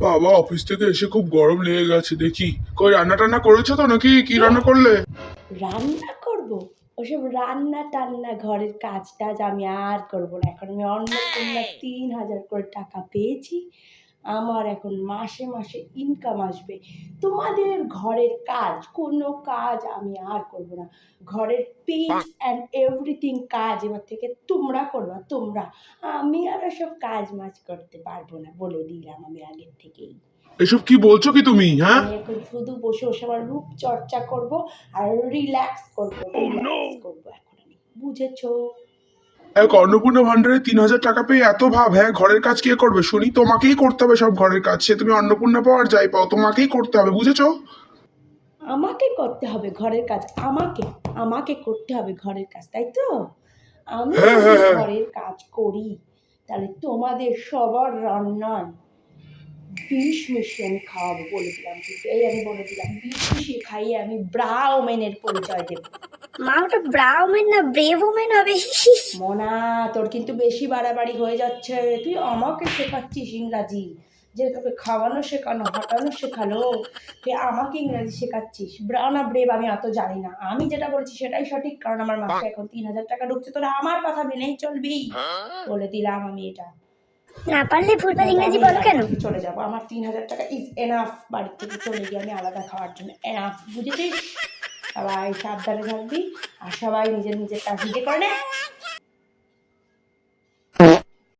বাবা, অফিস থেকে এসে খুব গরম লেগে গেছে। দেখি কই রান্না টান্না করেছো তো নাকি? কি রান্না করলে? রান্না করব? ওসব রান্না টান্না ঘরের কাজ টাজ আমি আর করবো না। এখন আমি অন্নপূর্ণা ৩,০০০ করে টাকা পেয়েছি। আমার এখন মাসে মাসে ইনকাম আসবে। তোমাদের ঘরের কাজ, কোনো কাজ আমি আর করব না। ঘরের পিচ অ্যান্ড এভরিথিং কাজ এবার থেকে তোমরা করবা, তোমরা। আমি আর ওসব কাজ মাজ করতে পারবো না, বলে দিলাম আমি আগের থেকেই। এসব কি বলছো কি তুমি? হ্যাঁ, আমি এখন শুধু বসে বসে আমার রূপ চর্চা করব আর রিল্যাক্স করব, রিল্যাক্স করব এখন আমি। বুঝেছো? এক অন্নপূর্ণা ভান্ডারে ৩,০০০ টাকা পেয়ে এত ভাব? হ্যাঁ, ঘরের কাজ কে করবে শুনি? তোমাকেই করতে হবে সব ঘরের কাজ। সে তুমি অন্নপূর্ণা পাও আর যাই পাও, তোমাকেই করতে হবে, বুঝেছো? আমাকে করতে হবে ঘরের কাজ, আমাকে আমাকে করতে হবে ঘরের কাজ, তাই তো? আমি হ্যাঁ যদি হ্যাঁ হ্যাঁ। ঘরের কাজ করি তাহলে তোমাদের সবার রান্নায় বিষ মিশিয়ে আমি খাওয়াবো, বলে দিলাম। কিন্তু এই আমি বলে দিলাম, বিষ মিশিয়ে খাইয়ে আমি ব্রাউমেনের পরিচয় দেবো। মা, ওটা ব্রাউমেন না ব্রেভ ওমেন হবে। মোনা, তোর কিন্তু বেশি বাড়াবাড়ি হয়ে যাচ্ছে। তুই আমাকে শেখাচ্ছিস ইংরাজি, যে তোকে খাওয়ানো শেখানো হাঁটানো শেখালো, তুই আমাকে ইংরাজি শেখাচ্ছিস। ব্রানা ব্রেভ আমি অত জানি না, আমি যেটা বলছি সেটাই সঠিক, কারণ আমার মাসে এখন ৩,০০০ টাকা ঢুকছে। তোরা আমার কথা মেনেই চলবি, বলে দিলাম আমি এটা। না পারলে ভুলভাল ইংরেজি আমি বলো বাড়ি কেন? থেকে চলে যাবো, আমার ৩,০০০ টাকা ইজ এনাফ। বাড়ি থেকে চলে গিয়ে আমি আলাদা খাওয়ার জন্য এনাফ, বুঝেছিস? সবাই সাবধানে থাকবি আর সবাই নিজের নিজের কাজ নিজে করে নে।